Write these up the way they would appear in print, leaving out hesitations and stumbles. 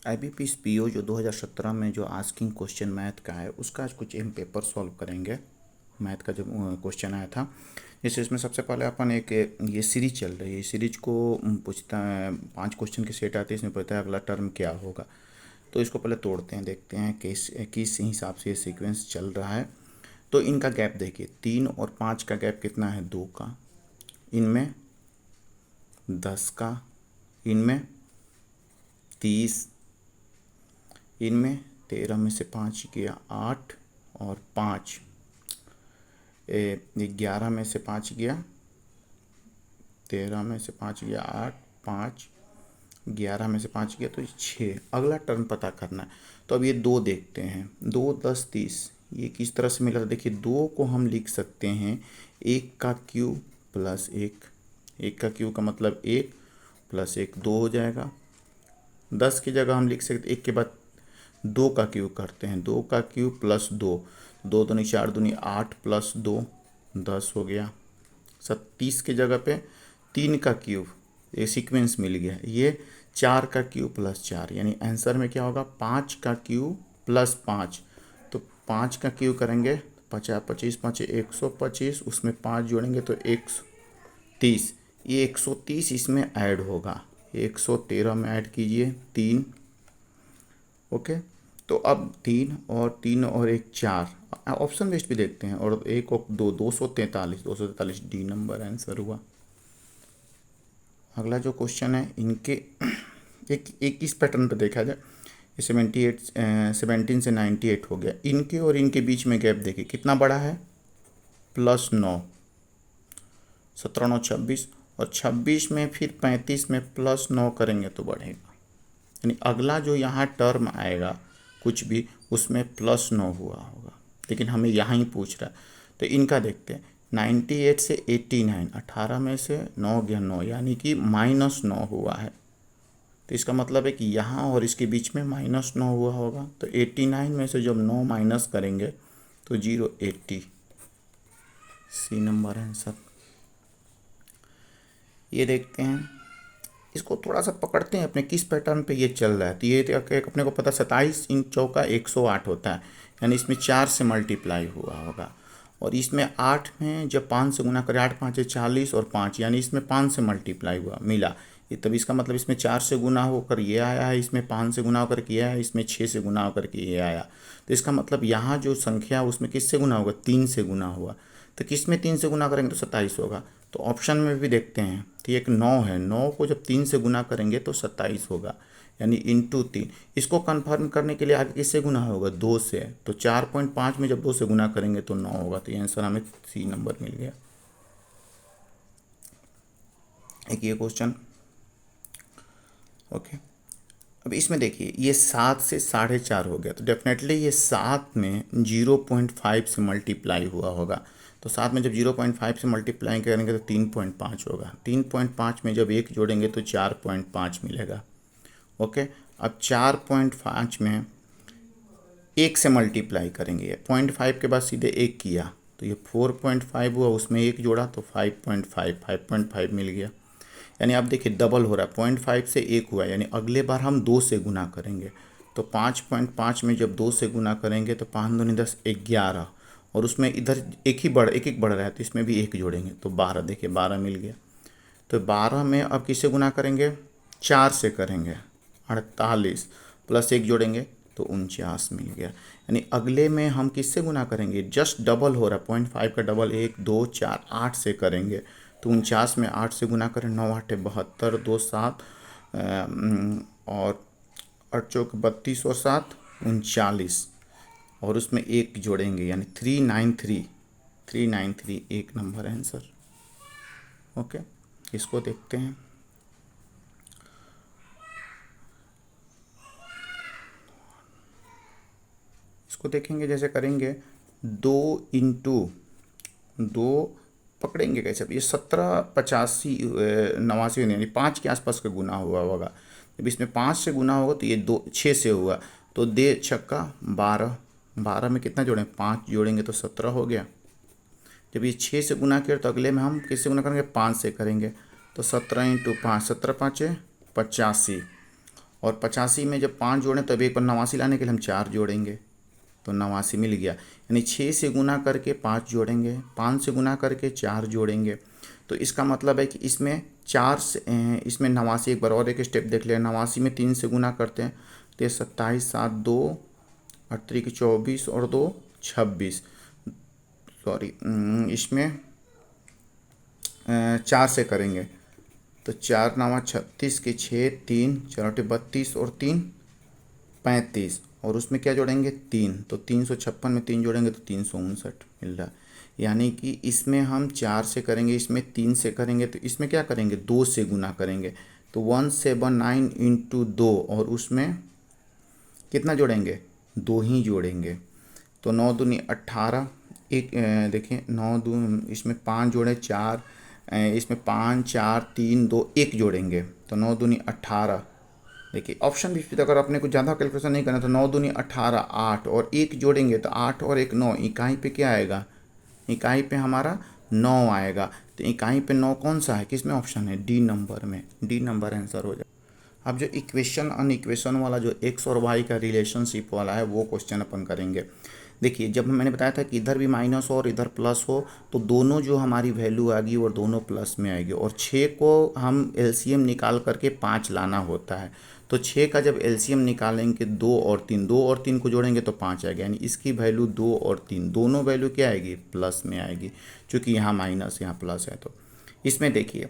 IBPS PO जो 2017 में जो आस्किंग क्वेश्चन मैथ का है उसका आज कुछ हम पेपर सॉल्व करेंगे। मैथ का जो क्वेश्चन आया था, जैसे इसमें सबसे पहले अपन एक ये सीरीज चल रही है, सीरीज को पूछता है 5 क्वेश्चन के सेट आते हैं, इसमें पता है अगला टर्म क्या होगा। तो इसको पहले तोड़ते हैं, देखते हैं किस हिसाब से ये सीक्वेंस चल रहा है। तो इनका गैप देखिए, 3 और 5 का गैप कितना है, 2 का, इनमें 10 का, इनमें 30, इनमें 13 में से 5 गया 8 और 5 11 में से 5 गया, 13 में से 5 गया 8, 5 11 में से 5 गया तो 6। अगला टर्म पता करना है। तो अब ये 2 देखते हैं, 2 10 30, ये किस तरह से मिला था। देखिए 2 को हम लिख सकते हैं 1 का क्यूब प्लस 1 का क्यूब का मतलब 1 प्लस 1 2 हो जाएगा। 10 की जगह हम लिख सकते 1 के बाद 2 का क्यूब करते हैं, 2 का क्यूब प्लस 2, 2 दूनी 4 दूनी 8 प्लस 2 10 हो गया। 30 की जगह पे 3 का क्यूब, ये सीक्वेंस मिल गया। ये 4 का क्यूब प्लस 4, यानी आंसर में क्या होगा 5 का क्यूब प्लस 5। तो 5 का क्यूब करेंगे 50 25 5 125, उसमें 5 जोड़ेंगे तो 130। ये 130 इसमें ऐड होगा, 113 में ऐड कीजिए 3। ओके, तो अब 3 और 1 4, ऑप्शन लिस्ट भी देखते हैं, और 1 और 2 243 डी नंबर आंसर हुआ। अगला जो क्वेश्चन है इनके एक इस पैटर्न पे देखा जाए, 17 से 98 हो गया, इनके और इनके बीच में गैप देखिए कितना बड़ा है, +9, 17 9 26, और 26 में फिर 35 में +9 करेंगे तो बढ़ेगा, यानी अगला जो यहाँ टर्म आएगा कुछ भी उसमें +9 हुआ होगा, लेकिन हमें यहाँ ही पूछ रहा है। तो इनका देखते हैं, 98 से 89, 18 में से 9 गया 9, यानी कि -9 हुआ है। तो इसका मतलब है कि यहाँ और इसके बीच में -9 हुआ होगा। तो 89 में से जब 9 माइनस करेंगे तो 0 80, सी नंबर आंसर। ये देखते हैं, इसको थोड़ा सा पकड़ते हैं अपने किस पैटर्न पे ये चल रहा है। तो ये अपने को पता 27 × 4 = 108 होता है, यानी इसमें 4 से मल्टीप्लाई हुआ होगा। और इसमें 8 में जब 5 से गुना करें, 8 5 40 और 5, यानी इसमें 5 से मल्टीप्लाई हुआ मिला ये, तब इसका मतलब इसमें 4 से गुना होकर ये आया है, इसमें 5 से गुना होकर के ये आया है, इसमें 6 से गुना होकर के ये आया। तो इसका मतलब यहाँ जो संख्या उसमें किससे गुना होगा, 3 से गुना हुआ। तो किस में 3 से गुना करेंगे तो 27 होगा। तो ऑप्शन में भी देखते हैं, तो एक 9 है, 9 को जब 3 से गुना करेंगे तो 27 होगा, यानी इंटू 3। इसको कंफर्म करने के लिए आगे किससे गुना होगा, 2 से। तो 4.5 में जब 2 से गुना करेंगे तो 9 होगा। तो ये आंसर हमें सी नंबर मिल गया। एक ये क्वेश्चन, ओके। अब इसमें देखिए ये 7 से 4.5 हो गया, तो डेफिनेटली ये 7 में 0.5 से मल्टीप्लाई हुआ होगा। तो 7 में जब 0.5 से मल्टीप्लाई करेंगे तो 3.5 होगा। 3.5 में जब 1 जोड़ेंगे तो 4.5 मिलेगा। ओके, अब 4.5 में 1 से मल्टीप्लाई करेंगे, 0.5 के बाद सीधे 1 किया तो ये 4.5 हुआ, उसमें 1 जोड़ा तो 5.5 मिल गया। यानी अब देखिए डबल हो रहा है, 0.5 से 1 हुआ, यानी अगले बार हम 2 से गुना करेंगे। तो 5.5 में जब 2 से गुना करेंगे तो 5 दूनी 10 11, और उसमें इधर एक ही बढ़ रहा है तो इसमें भी 1 जोड़ेंगे तो 12, देखिए 12 मिल गया। तो 12 में अब किससे गुना करेंगे, 4 से करेंगे, 48 प्लस 1 जोड़ेंगे तो 49 मिल गया। यानी अगले में हम किससे गुना करेंगे, जस्ट डबल हो रहा है, 0.5 का डबल 1 2 4 8 से करेंगे। तो 49 में 8 से गुना करें, 9 8 72, 2 7 और 8 चौक 32 और 7 39, और उसमें 1 जोड़ेंगे यानी 393 एक नंबर आंसर। ओके, इसको देखते हैं। इसको देखेंगे, जैसे करेंगे 2 × 2 पकड़ेंगे कैसे, ये 17 85 89 यानी 5 के आसपास का गुना हुआ होगा। जब इसमें 5 से गुना होगा तो ये 2 6 से हुआ, तो दे छक्का 12, 12 में कितना जोड़ें, 5 जोड़ेंगे तो 17 हो गया। जब ये 6 से गुना किया तो अगले में हम किससे गुना करेंगे, 5 से करेंगे। तो 17 × 5 17 5 85, और 85 में जब 5 जोड़ें तब एक बार 89 लाने के लिए हम 4 जोड़ेंगे, तो 89 मिल गया। यानी 6 से गुना करके 5 जोड़ेंगे, 5 से गुना करके 4 जोड़ेंगे। तो इसका मतलब है कि इसमें 4 से इसमें 89, एक बार और एक स्टेप देख लें। 89 में 3 से गुना करते हैं तो ये 27, 7 2 3 24 और 2 26, सॉरी इसमें 4 से करेंगे तो 4 9 36 के 6 3 4 32 और 3 35, और उसमें क्या जोड़ेंगे 3, तो 356 में 3 जोड़ेंगे तो 359 मिल रहा है। यानी कि इसमें हम 4 से करेंगे, इसमें 3 से करेंगे, तो इसमें क्या करेंगे 2 से गुना करेंगे, तो 179 इंटू 2, और उसमें कितना जोड़ेंगे 2 ही जोड़ेंगे। तो 9 दूनी 18, एक देखिए 9 दू इसमें 5 जोड़े 4, इसमें 5 4 3 2 1 जोड़ेंगे, तो 9 दूनी 18। देखिए ऑप्शन भी अगर अपने को ज़्यादा कैलकुलेशन नहीं करना तो 9 दूनी 18, 8 और 1 जोड़ेंगे तो 8 और 1 9, इकाई पे क्या आएगा, इकाई पे हमारा 9 आएगा। तो इकाई पे 9 कौन सा है, किस में ऑप्शन है, डी नंबर में, डी नंबर आंसर हो जाए। अब जो इक्वेशन अन इक्वेशन वाला जो एक्स और वाई का रिलेशनशिप वाला है वो क्वेश्चन अपन करेंगे। देखिए जब मैंने बताया था कि इधर भी माइनस हो और इधर प्लस हो तो दोनों जो हमारी वैल्यू आएगी वो दोनों प्लस में आएगी, और 6 को हम एलसीएम निकाल करके 5 लाना होता है। तो 6 का जब एलसीएम निकालेंगे 2 और 3, 2 और 3 को जोड़ेंगे तो 5 आएगा, यानी इसकी वैल्यू 2 और 3 दोनों वैल्यू क्या आएगी, प्लस में आएगी, क्योंकि यहाँ माइनस यहाँ प्लस है। तो इसमें देखिए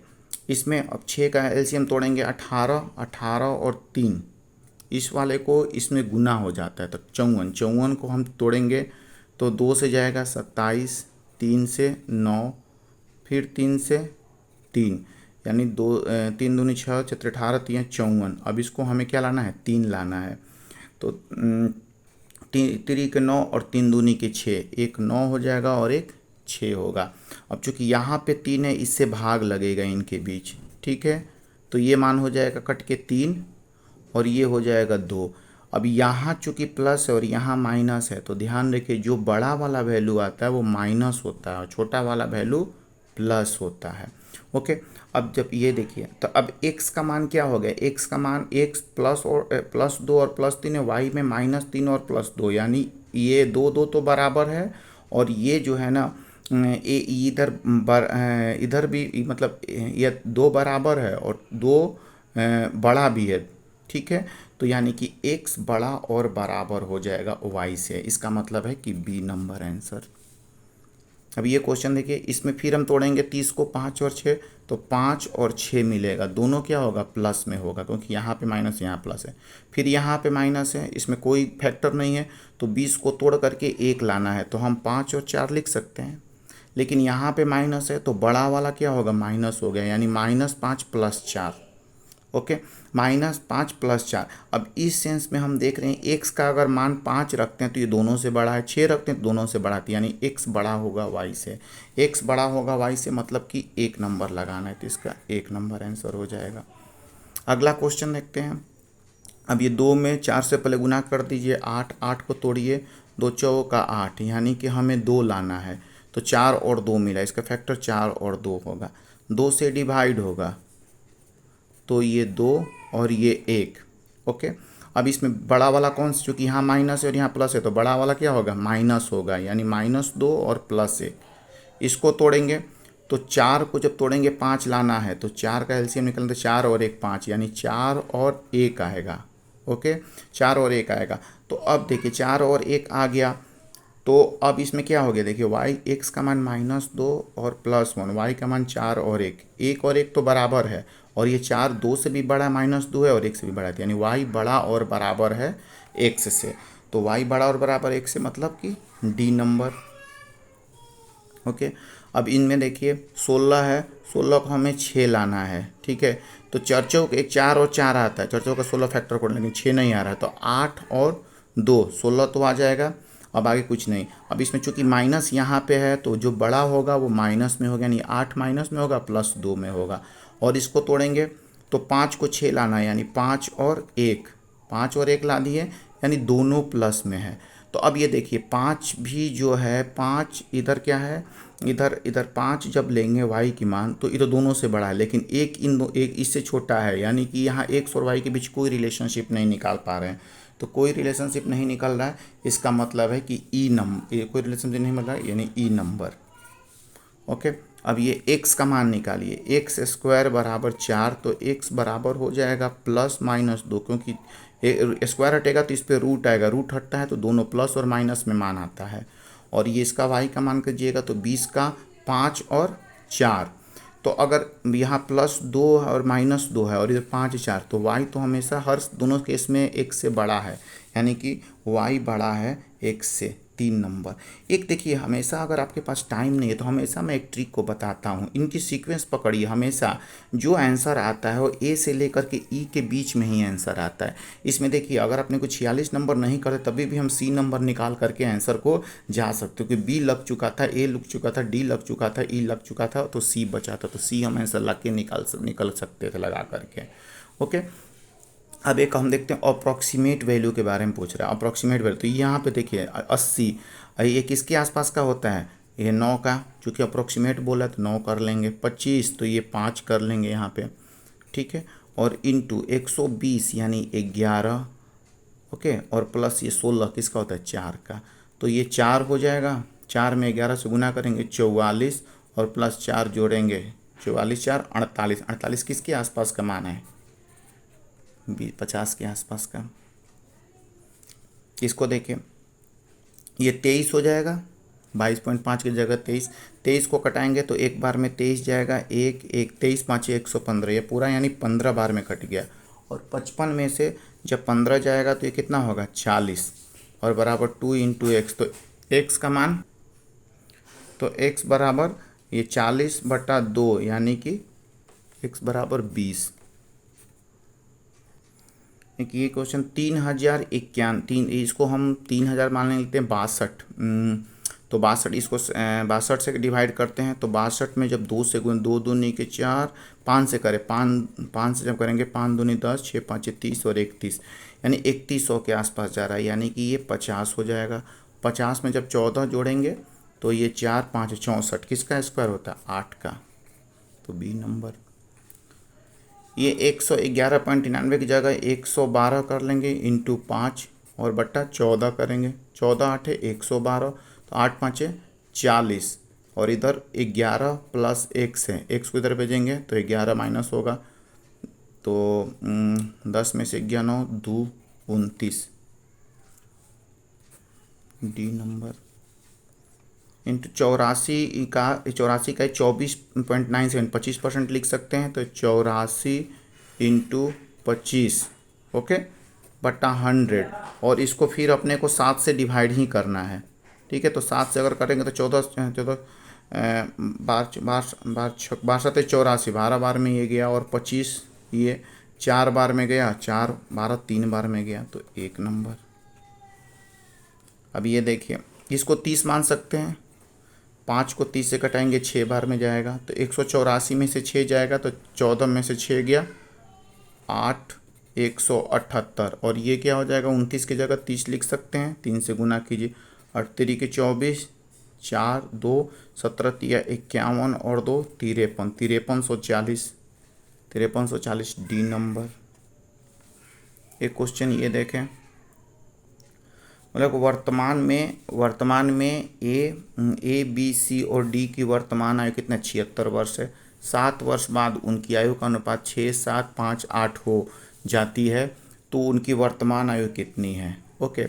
इसमें अब 6 का एलसीएम तोड़ेंगे 18, 18 और 3, इस वाले को इसमें गुना हो जाता है, तो 54, 54 को हम तोड़ेंगे तो 2 से जाएगा 27, 3 से 9, फिर 3 से 3, यानी 2 3 दूनी 6 6 18 3 54। अब इसको हमें क्या लाना है, 3 लाना है, तो 3 के 9 और 3 दूनी के 6, एक 9 हो जाएगा और एक 6 होगा। अब चूंकि यहाँ पे 3 है इससे भाग लगेगा इनके बीच, ठीक है, तो ये मान हो जाएगा कट के 3 और ये हो जाएगा 2। अब यहाँ चूंकि प्लस है और यहाँ माइनस है तो ध्यान रखिए जो बड़ा वाला वैल्यू आता है वो माइनस होता है और छोटा वाला वैल्यू प्लस होता है। ओके, अब जब ये देखिए तो अब x का मान क्या हो गया, x का मान x प्लस और +2 और +3 है, y में -3 और +2, यानी ये 2 2 तो बराबर है, और ये जो है ना ये इधर भी मतलब ये 2 बराबर है और 2 बड़ा भी है, ठीक है। तो यानी कि x बड़ा और बराबर हो जाएगा y से, इसका मतलब है कि बी नंबर आंसर। अब ये क्वेश्चन देखिए इसमें फिर हम तोड़ेंगे 30 को 5 और 6, तो 5 और 6 मिलेगा, दोनों क्या होगा प्लस में होगा, क्योंकि यहाँ पे माइनस यहाँ प्लस है, फिर यहाँ पे माइनस है, इसमें कोई फैक्टर नहीं है, तो 20 को तोड़ करके 1 लाना है, तो हम 5 और 4 लिख सकते हैं, लेकिन यहाँ पे माइनस है तो बड़ा वाला क्या होगा माइनस हो गया, यानी -5 + 4। ओके, -5 + 4। अब इस सेंस में हम देख रहे हैं x का अगर मान 5 रखते हैं तो ये दोनों से बड़ा है, 6 रखते हैं तो दोनों से बड़ा है, यानी x बड़ा होगा y से, x बड़ा होगा y से मतलब कि 1 नंबर लगाना है, तो इसका 1 नंबर आंसर हो जाएगा। अगला क्वेश्चन देखते हैं। अब ये 2 में 4 से पहले गुना कर दीजिए, 8, 8 को तोड़िए, 2 चौका 8, यानी कि हमें 2 लाना है, तो 4 और 2 मिला, इसका फैक्टर 4 और 2 होगा, 2 से डिवाइड होगा तो ये 2 और ये 1। ओके, अब इसमें बड़ा वाला कौन सा, चूँकि यहाँ माइनस है और यहाँ प्लस है तो बड़ा वाला क्या होगा माइनस होगा, यानी -2 और +1। इसको तोड़ेंगे तो 4 को जब तोड़ेंगे 5 लाना है, तो 4 का एलसीएम निकलते 4 और 1 5, यानी 4 और 1 आएगा। ओके, 4 और 1 आएगा। तो अब देखिए 4 और 1 आ गया, तो अब इसमें क्या हो गया, देखिए y x का मान -2 और +1, y का मान 4 और 1, 1 और 1 तो बराबर है, और ये 4 2 से भी बड़ा -2 है और 1 से भी बड़ा है, यानी y बड़ा और बराबर है x से, तो y बड़ा और बराबर x से मतलब कि डी नंबर। ओके, अब इनमें देखिए 16 है, 16 को हमें 6 लाना है, ठीक है, तो चर्चों एक 4 और 4 आता है, चर्चों का 16 फैक्टर कोड, लेकिन 6 नहीं आ रहा है, तो 8 और 2 16 तो आ जाएगा। अब आगे कुछ नहीं, अब इसमें चूंकि माइनस यहाँ पे है तो जो बड़ा होगा वो माइनस में होगा, यानी 8 माइनस में होगा +2 में होगा, और इसको तोड़ेंगे तो 5 को 6 लाना है, यानी 5 और 1, 5 और 1 ला दिए, यानी दोनों प्लस में है, तो अब ये देखिए 5 भी जो है 5 इधर क्या है, इधर इधर 5 जब लेंगे y की मान तो इधर दोनों से बड़ा है, लेकिन एक इससे छोटा है, यानी कि यहाँ x और y के बीच कोई रिलेशनशिप नहीं निकाल पा रहे हैं। तो कोई रिलेशनशिप नहीं निकल रहा है, इसका मतलब है कि कोई रिलेशनशिप नहीं मिल रहा है, यानी ई नंबर। ओके, अब ये x का मान निकालिए, एक्स स्क्वायर बराबर 4, तो x बराबर हो जाएगा +-2, क्योंकि स्क्वायर हटेगा तो इस पर रूट आएगा, रूट हटता है तो दोनों प्लस और माइनस में मान आता है। और ये इसका y का मान कीजिएगा तो 20 का 5 और 4, तो अगर यहाँ +2 और -2 है और इधर 5 4, तो y तो हमेशा हर दोनों केस में x से बड़ा है, यानी कि y बड़ा है x से, 3 नंबर। एक देखिए, हमेशा अगर आपके पास टाइम नहीं है तो हमेशा मैं एक ट्रिक को बताता हूँ, इनकी सीक्वेंस पकड़िए, हमेशा जो आंसर आता है वो ए से लेकर के ई के बीच में ही आंसर आता है। इसमें देखिए, अगर अपने को 46 नंबर नहीं करते तभी भी हम सी नंबर निकाल करके आंसर को जा सकते हो, क्योंकि बी लग चुका था, ए लग चुका था, डी लग चुका था, ई लग चुका था, तो सी बचा था, तो सी हम आंसर लग के निकल सकते थे लगा करके। ओके, अब एक हम देखते हैं अप्रॉक्सीमेट वैल्यू के बारे में पूछ रहा है। अप्रॉक्सीमेट वैल्यू, तो यहाँ पे देखिए 80, ये किसके आसपास का होता है, ये 9 का, चूँकि अप्रॉक्सीमेट बोला तो 9 कर लेंगे, 25 तो ये 5 कर लेंगे यहाँ पे, ठीक है, और इंटू 120 यानी 11, ओके, और प्लस ये 16 किसका होता है, 4 का, तो ये 4 हो जाएगा, 4 में 11 से गुना करेंगे 44, और प्लस 4 जोड़ेंगे 44 4 48, 48 किसके आसपास का मान है, 50 के आसपास का। इसको देखिए, ये 23 हो जाएगा, 22.5 की जगह 23, 23 को कटाएंगे तो एक बार में 23 जाएगा, 23 5 115, ये पूरा यानी 15 बार में कट गया, और 55 में से जब 15 जाएगा तो ये कितना होगा, 40, और बराबर 2 × x, तो x का मान, तो x बराबर ये 40/2, यानी कि x बराबर 20। एक ये क्वेश्चन 3051, इसको हम 3000 मान लेते हैं, 62, तो 62, इसको 62 से डिवाइड करते हैं, तो 62 में जब 2 से गुण, 2 दूनी के 4, 5 से करें, 5 से जब करेंगे 5 दूनी 10, 6 5 30 और 31, यानी 3100 के आसपास जा रहा है, यानी कि ये 50 हो जाएगा। 50 में जब 14 जोड़ेंगे तो ये 4 5 64, किसका स्क्वायर होता है, 8 का, तो बी नंबर। ये 111.99 की जगह 112 कर लेंगे, इंटू 5 और बट्टा 14 करेंगे, 14 8 112, तो 8 5 40, और इधर 11 प्लस x है, x को इधर भेजेंगे तो 11 माइनस होगा, तो 10 में से 11 9 2 29, डी नंबर। इंटू 84 का 24.97, 25% लिख सकते हैं, तो 84 × 25, ओके, बट्टा 100, और इसको फिर अपने को 7 से डिवाइड ही करना है, ठीक है, तो 7 से अगर करेंगे तो 14 12 7 84, 12 बार में ये गया, और 25 ये 4 बार में गया, 4 12 3 बार में गया, तो 1 नंबर। अब ये देखिए, इसको 30 मान सकते हैं, 5 को 30 से कटाएंगे 6 बार में जाएगा, तो 184 में से 6 जाएगा, तो 14 में से 6 गया 8, 178, और ये क्या हो जाएगा, 29 की जगह 30 लिख सकते हैं, 3 से गुना कीजिए, 8 3 के 24, 4 2 17 3 51, और 2 53, 5340 डी नंबर। एक क्वेश्चन ये देखें, मतलब वर्तमान में ए बी सी और डी की वर्तमान आयु कितना, 76 वर्ष है। 7 वर्ष बाद उनकी आयु का अनुपात 6 7 5 8 हो जाती है, तो उनकी वर्तमान आयु कितनी है। ओके,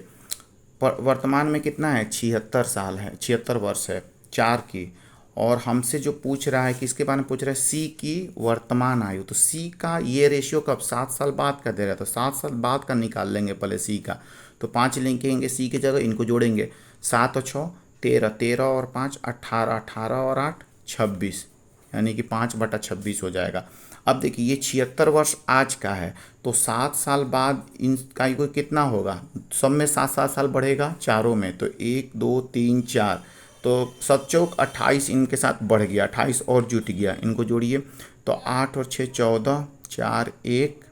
वर्तमान में कितना है, 76 साल है, 76 वर्ष है 4 की, और हमसे जो पूछ रहा है, किसके बारे में पूछ रहा है, सी की वर्तमान आयु, तो सी का ये रेशियो कब, 7 साल बाद का दे रहा है, तो 7 साल बाद का निकाल लेंगे पहले सी का, तो 5 लिखेंगे सी की जगह, इनको जोड़ेंगे, 7 और 6 13, 13 और 5 18, 18 और 8 26, यानी कि 5/26 हो जाएगा। अब देखिए, ये 76 वर्ष आज का है, तो 7 साल बाद इनका आयु कितना होगा, सब में 7 साल बढ़ेगा चारों में, तो 1 2 3 4, तो 7 चौक 28 इनके साथ बढ़ गया, 28 और जुट गया, इनको जोड़िए, तो 8 और 6 14, 4 1,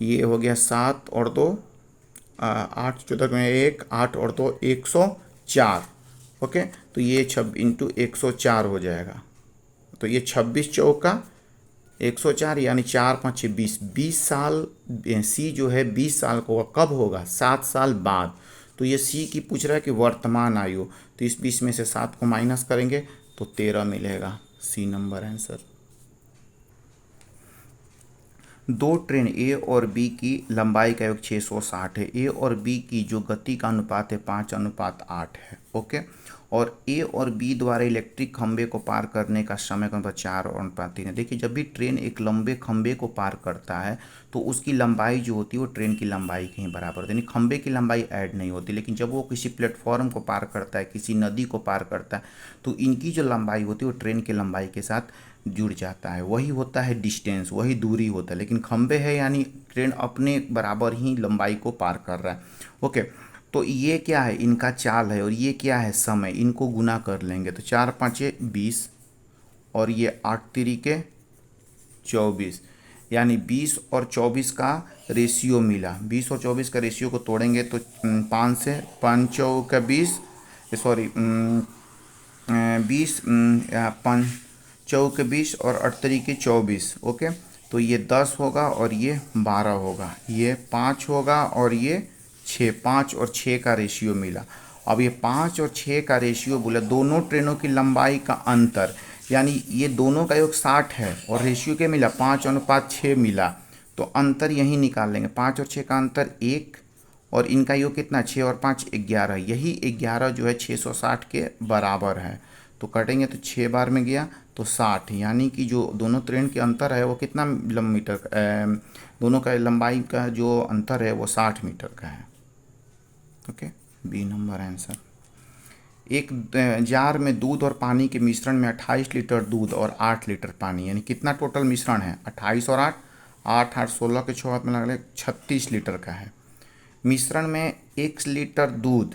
ये हो गया 7 और 2 8 14 में 1 8 और 2 104। ओके, तो ये 26 इंटू 104 हो जाएगा। तो ये 26 चौका 104 यानी 4 5 20, 20 साल। सी जो है 20 साल को कब होगा? 7 साल बाद। तो ये सी की पूछ रहा है कि वर्तमान आयु, तो इस 20 में से 7 को माइनस करेंगे तो 13 मिलेगा। C number answer. दो ट्रेन ए और बी की लंबाई का योग 660 है। ए और बी की जो गति का अनुपात है 5:8 है। ओके, और ए और बी द्वारा इलेक्ट्रिक खंभे को पार करने का समय का अनुपात 4:3 है। देखिए, जब भी ट्रेन एक लंबे खंभे को पार करता है तो उसकी लंबाई जो होती है वो ट्रेन की लंबाई के ही बराबर होती है, यानी खंभे की लंबाई ऐड नहीं होती। लेकिन जब वो किसी प्लेटफॉर्म को पार करता है, किसी नदी को पार करता है, तो इनकी जो लंबाई होती है वो ट्रेन की लंबाई के साथ जुड़ जाता है। वही होता है डिस्टेंस, वही दूरी होता है। लेकिन खंबे है यानी ट्रेन अपने बराबर ही लंबाई को पार कर रहा है। ओके, तो ये क्या है? इनका चाल है, और ये क्या है? समय। इनको गुना कर लेंगे तो 4 5 20 और ये 8 3 24, यानी 20 और 24 का रेशियो मिला। 20 और 24 का रेशियो को तोड़ेंगे तो 5 से 5 चौका 20, सॉरी 20 5 चौके 20 और 8 तरीके 24। ओके, तो ये 10 होगा और ये 12 होगा, ये 5 होगा और ये 6। 5 और 6 का रेशियो मिला। अब ये 5 और 6 का रेशियो बोला दोनों ट्रेनों की लंबाई का अंतर, यानी ये दोनों का योग 60 है और रेशियो क्या मिला? 5:6 मिला। तो अंतर यही निकाल लेंगे। 5 और 6 का अंतर 1 और इनका योग कितना? 6 और 5 11। यही 11 जो है 660 के बराबर है। तो कटेंगे तो 6 बार में गया तो 60, यानी कि जो दोनों ट्रेन के अंतर है वो कितना मीटर दोनों का लंबाई का जो अंतर है वो 60 मीटर का है। Okay, B number answer. एक जार में दूध और पानी के मिश्रण में 28 लीटर दूध और 8 लीटर पानी, यानी कितना टोटल मिश्रण है? 28 और 8, 8 8 16 के 6 में लग 36 लीटर का है। मिश्रण में 1 लीटर दूध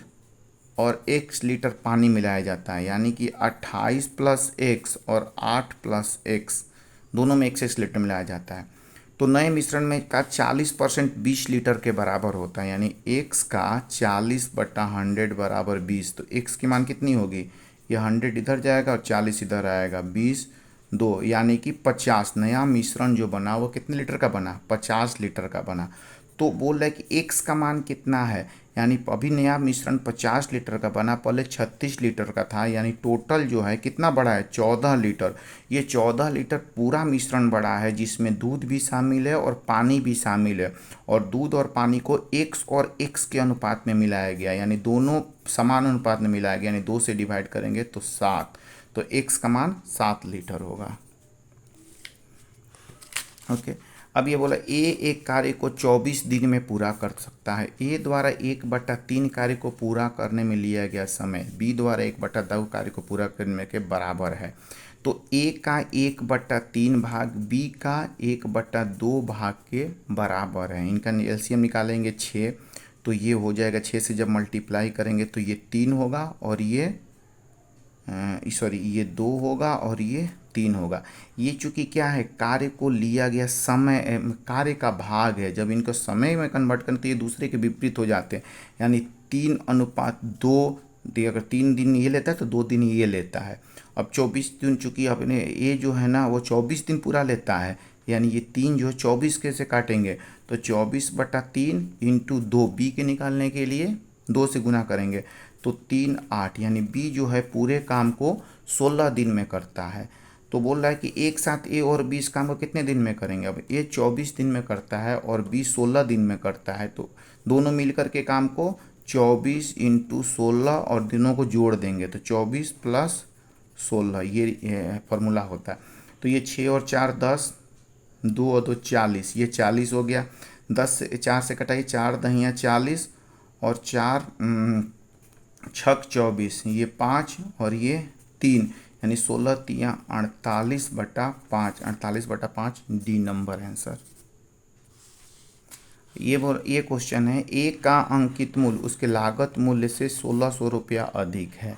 और 1 लीटर पानी मिलाया जाता है, यानी कि 28 प्लस एक्स और 8 प्लस एक्स दोनों में 1 लीटर मिलाया जाता है। तो नए मिश्रण में का 40% 20 लीटर के बराबर होता है, यानी एक्स का 40/100 बराबर 20। तो एक्स की मान कितनी होगी? ये 100 इधर जाएगा और 40 इधर आएगा, 20 2, यानी कि 50। नया मिश्रण जो बना वो कितने लीटर का बना? 50 लीटर का बना। तो बोल रहा है कि एक्स का मान कितना है, यानी अभी नया मिश्रण 50 लीटर का बना, पहले 36 लीटर का था, यानी टोटल जो है कितना बड़ा है? 14 लीटर। ये 14 लीटर पूरा मिश्रण बड़ा है जिसमें दूध भी शामिल है और पानी भी शामिल है, और दूध और पानी को एक्स और एक्स के अनुपात में मिलाया गया, यानी दोनों समान अनुपात में मिलाया गया, यानी 2 से डिवाइड करेंगे तो 7। तो एक्स का मान 7 लीटर होगा। ओके, अब ये बोला ए एक कार्य को 24 दिन में पूरा कर सकता है। ए द्वारा 1/3 कार्य को पूरा करने में लिया गया समय बी द्वारा 1/2 कार्य को पूरा करने के बराबर है। तो ए का 1/3 भाग बी का 1/2 भाग के बराबर है। इनका एलसीएम निकालेंगे 6, तो ये हो जाएगा 6 से जब मल्टीप्लाई करेंगे तो ये 3 होगा और ये सॉरी ये 2 होगा और ये 3 होगा। ये चूंकि क्या है? कार्य को लिया गया समय कार्य का भाग है। जब इनको समय में कन्वर्ट करें तो ये दूसरे के विपरीत हो जाते हैं, यानी 3:2। अगर 3 दिन ये लेता है तो 2 दिन ये लेता है। अब 24 दिन चूंकि अपने ये जो है ना वो 24 दिन पूरा लेता है, यानी ये 3 जो है 24 कैसे काटेंगे? तो 24/3 इंटू 2, बी के निकालने के लिए 2 से गुना करेंगे तो 3 8, यानी बी जो है पूरे काम को 16 दिन में करता है। तो बोल रहा है कि एक साथ ए और बी इस काम को कितने दिन में करेंगे? अब ए 24 दिन में करता है और बी 16 दिन में करता है, तो दोनों मिलकर के काम को 24 इंटू 16 और दिनों को जोड़ देंगे तो 24 प्लस 16 ये फॉर्मूला होता है। तो ये 6 और 4 10, 2 और 2 40, ये 40 हो गया। 10 से 4 से कटाइए, 4 दहिया 40 और 4 छक 24, ये 5 और ये 3, यानी 16 3 48/5, 48/5 डी नंबर आंसर। ये क्वेश्चन है, ए का अंकित मूल्य उसके लागत मूल्य से 1600 रुपया अधिक है।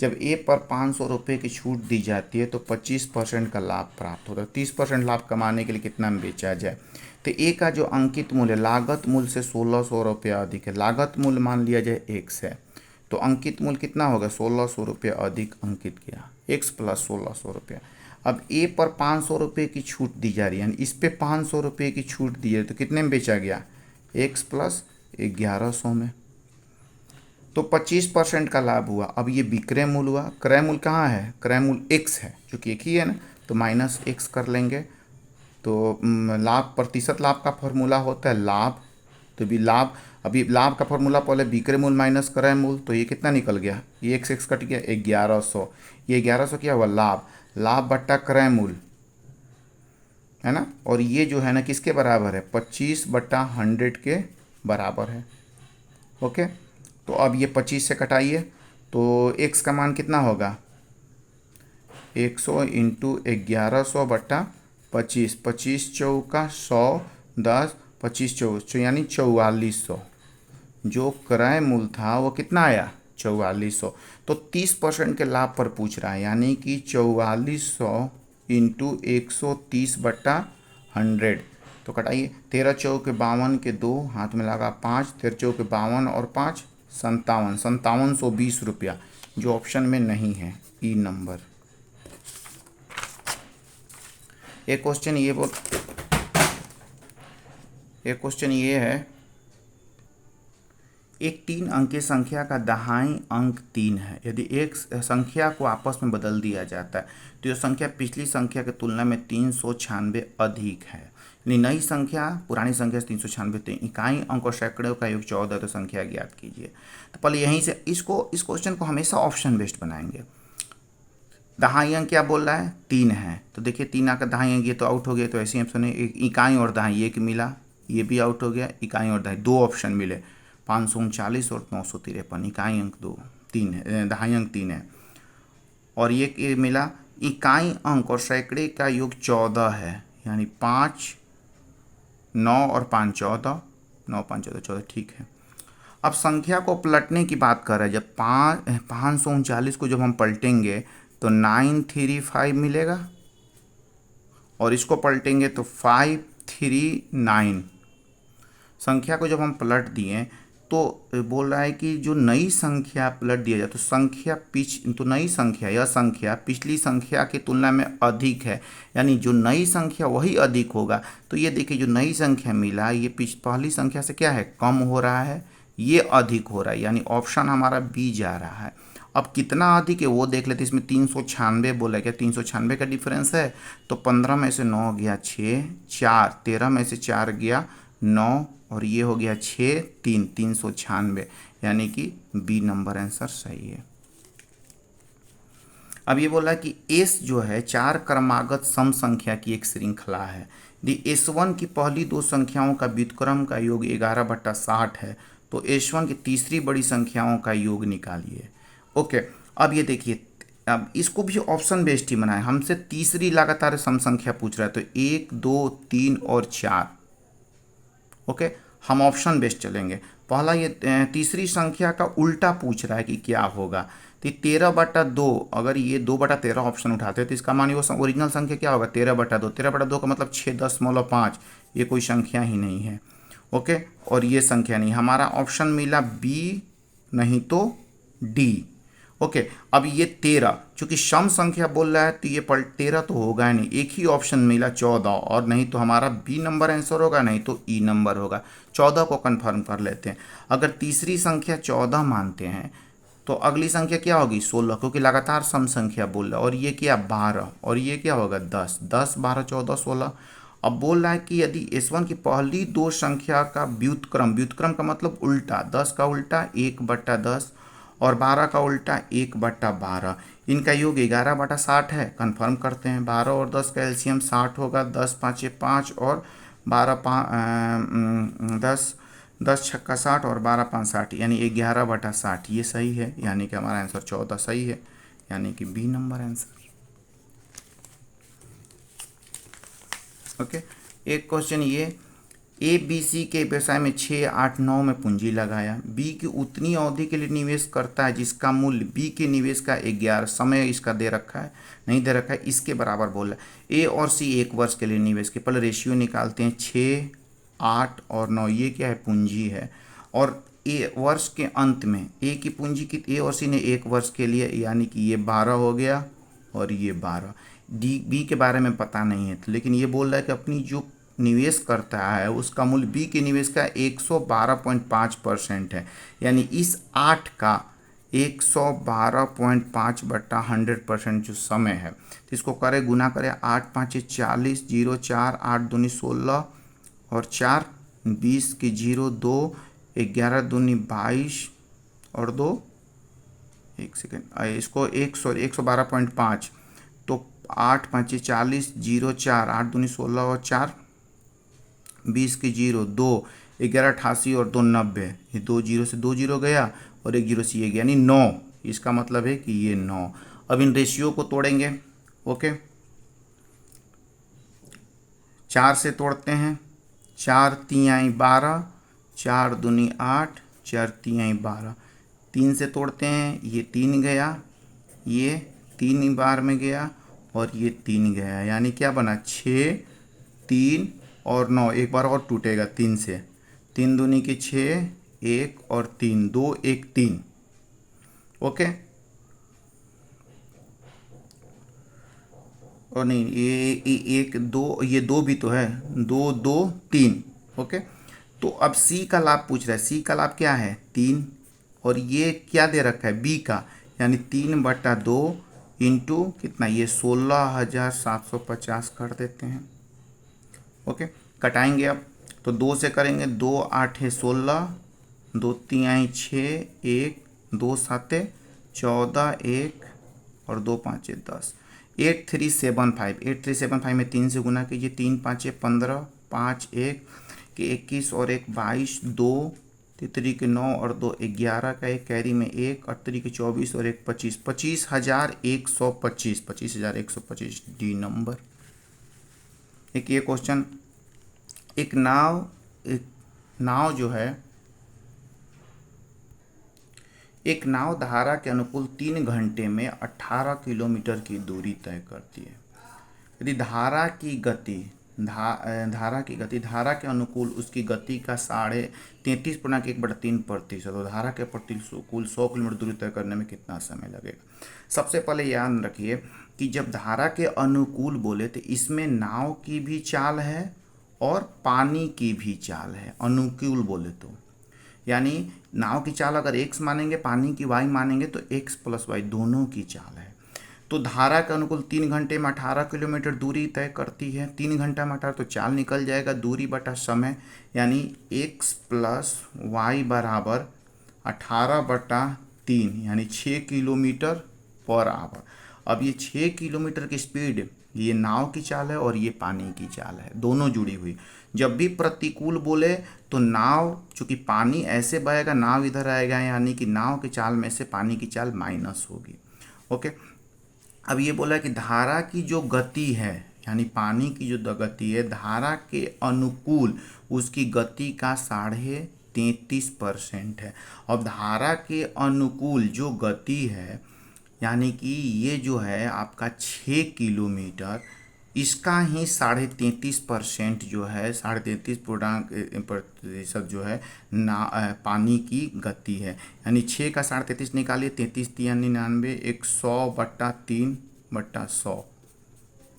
जब ए पर 500 रुपये की छूट दी जाती है तो 25% का लाभ प्राप्त होता है। 30% लाभ कमाने के लिए कितना में बेचा जाए। तो ए का जो अंकित मूल्य लागत मूल्य से 1600 रुपये अधिक है। लागत मूल्य मान लिया जाए x है, तो अंकित मूल्य कितना होगा, 1600 रुपये अधिक अंकित किया, x प्लस 1600 रुपये। अब ए पर 500 रुपये की छूट दी जा रही है, इस पे 500 रुपये की छूट दी है, तो कितने में बेचा गया, x प्लस 1100 में। तो 25% का लाभ हुआ। अब ये विक्रय मूल्य हुआ, क्रय मूल्य कहाँ है, क्रय मूल्य x है, क्योंकि एक ही है ना, तो माइनस x कर लेंगे। तो लाभ, प्रतिशत लाभ का फॉर्मूला होता है लाभ, तो भी लाभ, अभी लाभ का फॉर्मूला पहले विक्रय मूल्य माइनस क्रय मूल्य, तो ये कितना निकल गया, ये x कट गया 1100। ये 1100 क्या हुआ, लाभ, लाभ बट्टा क्रय मूल्य है ना, और ये जो है ना किसके बराबर है, 25/100 के बराबर है। ओके, तो अब ये 25 से कटाइए, तो x का मान कितना होगा, 100 इंटू 1100/25, 25 चौका 100, 10, 25 चौक यानी 4400। जो क्रय मूल्य था वो कितना आया, 4400। तो 30% के लाभ पर पूछ रहा है, यानी कि 4400 इंटू 130/100। तो कटाइए, 13 चौक 52 के 2, हाथ में लगा 5, 13 चौक 52 और 5 57, 5720 रुपया, जो ऑप्शन में नहीं है, ई नंबर। एक क्वेश्चन ये है, एक 3 अंकीय संख्या का दहाई अंक 3 है। यदि एक संख्या को आपस में बदल दिया जाता है तो यह संख्या पिछली संख्या की तुलना में 396 अधिक है। यानी नई संख्या पुरानी संख्या से 396, इकाई अंक और सैकड़ों का योग 14, तो संख्या ज्ञात कीजिए। तो पहले यहीं से इस क्वेश्चन को हमेशा ऑप्शन बेस्ड बनाएंगे। दहाई अंक क्या बोल रहा है, 3 है, तो देखिए 3 आकर दहाई अंक, ये तो आउट हो गया, तो ऐसे ही ऑप्शन है। इकाई और दहाई एक मिला, ये भी आउट हो गया, इकाई और दहाई 2 ऑप्शन मिले, 539 और 953, इकाई अंक 3 है, दहाई अंक 3 है। और ये मिला, इकाई अंक और सैकड़े का योग 14 है, यानी 5, 9 और 5 14, 9 5 14 14, ठीक है। अब संख्या को पलटने की बात कर रहे हैं, जब 539 को जब हम पलटेंगे तो 935 मिलेगा, और इसको पलटेंगे तो 539। संख्या को जब हम पलट दिए तो बोल रहा है कि जो नई संख्या पलट दिया जाए तो नई संख्या, यह संख्या पिछली संख्या की तुलना में अधिक है, यानी जो नई संख्या वही अधिक होगा। तो ये देखिए, जो नई संख्या मिला ये पहली संख्या से क्या है, कम हो रहा है, ये अधिक हो रहा है, यानी ऑप्शन हमारा बी जा रहा है। अब कितना अधिक है वो देख लेते, इसमें 396 बोला गया, 396 का डिफरेंस है, तो 15 में से 9 गया 6, 4, 13 में से 4 गया 9, और ये हो गया 6, 3, 396, यानी कि बी नंबर आंसर सही है। अब ये बोला कि एस जो है 4 क्रमागत सम संख्या की एक श्रृंखला है। यदि S1 की पहली 2 संख्याओं का व्युत्क्रम का योग 11/60 है, तो S1 की तीसरी बड़ी संख्याओं का योग निकालिए। ओके, अब ये देखिए, अब इसको भी ऑप्शन बेस्ड ही बनाए, हमसे तीसरी लगातार सम संख्या पूछ रहा है, तो 1, 2, 3 और 4। ओके, हम ऑप्शन बेस्ड चलेंगे। पहला, ये तीसरी संख्या का उल्टा पूछ रहा है कि क्या होगा, तो 13/2, अगर ये 2/13 ऑप्शन उठाते हैं तो इसका मान ये ओरिजिनल संख्या क्या होगा, 13/2। 13/2 का मतलब 6.5, ये कोई संख्या ही नहीं है। ओके, और ये संख्या नहीं, हमारा ऑप्शन मिला बी नहीं तो डी। ओके, अब ये 13, चूंकि सम संख्या बोल रहा है तो ये 13 तो होगा ही नहीं, एक ही ऑप्शन मिला 14, और नहीं तो हमारा बी नंबर आंसर होगा, नहीं तो ई नंबर होगा। 14 को कंफर्म कर लेते हैं। अगर तीसरी संख्या 14 मानते हैं तो अगली संख्या क्या होगी, 16, क्योंकि लगातार सम संख्या बोल रहा है, और ये क्या 12, और ये क्या होगा 10, 10 12 14 16। अब बोल रहा है कि यदि S1 की पहली 2 संख्या का व्युत्क्रम का मतलब उल्टा, 10 का उल्टा 1/10 और 12 का उल्टा 1/12, इनका योग 11/60 है। कंफर्म करते हैं, 12 और 10 का एलसीएम 60 होगा, 10 5 5 और 12 10, 10 छक्का 60 और 12 5 60, यानी 11/60, ये सही है, यानी कि हमारा आंसर 14 सही है, यानी कि बी नंबर आंसर। ओके, एक क्वेश्चन ये, ए बी सी के व्यवसाय में 6, 8, 9 में पूंजी लगाया। बी की उतनी अवधि के लिए निवेश करता है जिसका मूल्य बी के निवेश का 11 समय इसका दे रखा है, नहीं दे रखा है, इसके बराबर बोल रहा है। ए और सी 1 वर्ष के लिए निवेश के, पहले रेशियो निकालते हैं। 6, 8 और 9 ये क्या है, पूंजी है। और ए वर्ष के अंत में ए की पूंजी की, ए और सी ने 1 वर्ष के लिए, यानी कि ये 12 हो गया और ये 12। डी बी के बारे में पता नहीं है, तो लेकिन ये बोल रहा है कि अपनी जो निवेश करता है उसका मूल्य बी के निवेश का 112.5% है, यानी इस 8 का 112.5 बटा 100% जो समय है, तो इसको करें, गुना करें। 8 5 40, 0 4, 8 दूनी 16 और 4 20 की 0 2, 11 दूनी 22 और 2, एक सेकेंड, इसको 112.5, तो 8 5 40, 0 4, 8 दूनी 16 और 4 20 की 0 2, 11 88 और 2 90, ये 2 0 से 2 0 गया और 1 0 से ये गया, यानी 9। इसका मतलब है कि ये 9। अब इन रेशियो को तोड़ेंगे। ओके, 4 से तोड़ते हैं। 4 तिहाई 12, 4 दूनी 8, 4 तिहाई 12। 3 से तोड़ते हैं, ये 3 गया, ये 3 बार में गया और ये 3 गया, यानी क्या बना, 6, 3 और 9, एक बार और टूटेगा 3 से। 3 दूनी की 6, 1 और 3, 2 1 3। ओके, और नहीं, ये 1 2, ये 2 भी तो है, 2 2 3। ओके, तो अब सी का लाभ पूछ रहा है। सी का लाभ क्या है, 3, और ये क्या दे रखा है, बी का, यानी 3/2 इंटू कितना, ये 16,750 कर देते हैं। ओके, कटाएंगे अब, तो 2 से करेंगे। 2 8 16, 2 3 6, 1 2 7 14, 1 और 2 5 10, 8375। 8375 में 3 से गुना कीजिए। 3 5 15, 5 1 के 21 और 1 22, 2 3 के 9 और 2 11 का, एक कैरी में 1 और 3 के 24 और 1 25, 25,125, 25,125 डी नंबर। एक ये क्वेश्चन, एक नाव जो है, एक नाव धारा के अनुकूल 3 घंटे में 18 किलोमीटर की दूरी तय करती है। यदि धारा की गति धारा के अनुकूल उसकी गति का 33.1/3%, तो धारा के प्रतिकूल 100 किलोमीटर दूरी तय करने में कितना समय लगेगा। सबसे पहले याद रखिए कि जब धारा के अनुकूल बोले तो इसमें नाव की भी चाल है और पानी की भी चाल है। अनुकूल बोले तो यानी नाव की चाल अगर x मानेंगे, पानी की y मानेंगे, तो x + y दोनों की चाल है। तो धारा के अनुकूल 3 घंटे में 18 किलोमीटर दूरी तय करती है। 3 घंटा में 18, तो चाल निकल जाएगा, दूरी बटा समय, यानी x + y बराबर 18/3, यानी 6 किलोमीटर पर आवर। अब ये 6 किलोमीटर की स्पीड, ये नाव की चाल है और ये पानी की चाल है, दोनों जुड़ी हुई। जब भी प्रतिकूल बोले तो नाव, चूंकि पानी ऐसे बहेगा, नाव इधर आएगा, यानी कि नाव की चाल में से पानी की चाल माइनस होगी। ओके, अब ये बोला कि धारा की जो गति है, यानी पानी की जो गति है, धारा के अनुकूल उसकी गति का 33.5% है। अब धारा के अनुकूल जो गति है, यानी कि ये जो है आपका 6 किलोमीटर, इसका ही 33.5% जो है, 33.5% जो है पानी की गति है। यानी 6 का 33.5 निकालिए, 33 3 99, 100/3/100,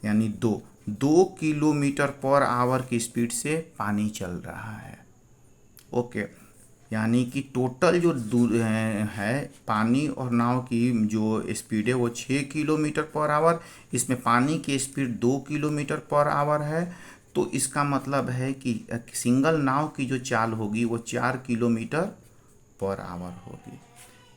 यानी 2 किलोमीटर पर आवर की स्पीड से पानी चल रहा है। ओके, यानी कि टोटल जो दूर है पानी और नाव की जो स्पीड है वो 6 किलोमीटर पर आवर, इसमें पानी की स्पीड 2 किलोमीटर पर आवर है। तो इसका मतलब है कि सिंगल नाव की जो चाल होगी वो 4 किलोमीटर पर आवर होगी।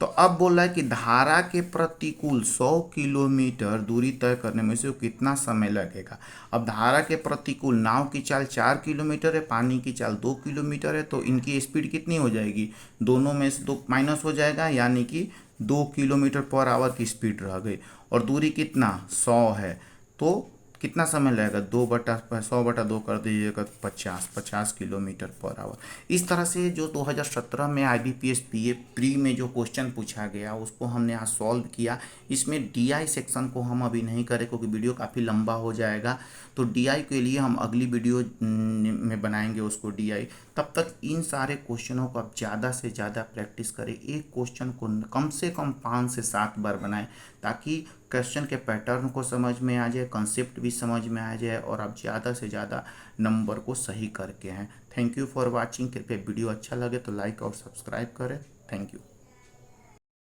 तो अब बोल रहा है कि धारा के प्रतिकूल 100 किलोमीटर दूरी तय करने में से कितना समय लगेगा। अब धारा के प्रतिकूल नाव की चाल 4 किलोमीटर है, पानी की चाल 2 किलोमीटर है, तो इनकी स्पीड कितनी हो जाएगी, दोनों में से 2 माइनस हो जाएगा, यानी कि 2 किलोमीटर पर आवर की स्पीड रह गई। और दूरी कितना 100 है, तो कितना समय लगेगा, 100/2 कर दीजिएगा तो 50 किलोमीटर पर आवर। इस तरह से जो 2017 में IBPS PA प्री में जो क्वेश्चन पूछा गया उसको हमने आज सॉल्व किया। इसमें DI सेक्शन को हम अभी नहीं करें क्योंकि वीडियो काफ़ी लंबा हो जाएगा, तो DI के लिए हम अगली वीडियो में बनाएंगे उसको DI। तब तक इन सारे क्वेश्चनों को आप ज़्यादा से ज़्यादा प्रैक्टिस करें, एक क्वेश्चन को कम से कम 5 से 7 बार बनाएं ताकि क्वेश्चन के पैटर्न को समझ में आ जाए, कंसेप्ट भी समझ में आ जाए और आप ज़्यादा से ज़्यादा नंबर को सही करके हैं। Thank you for watching. कृपया वीडियो अच्छा लगे तो लाइक और सब्सक्राइब करें। Thank you.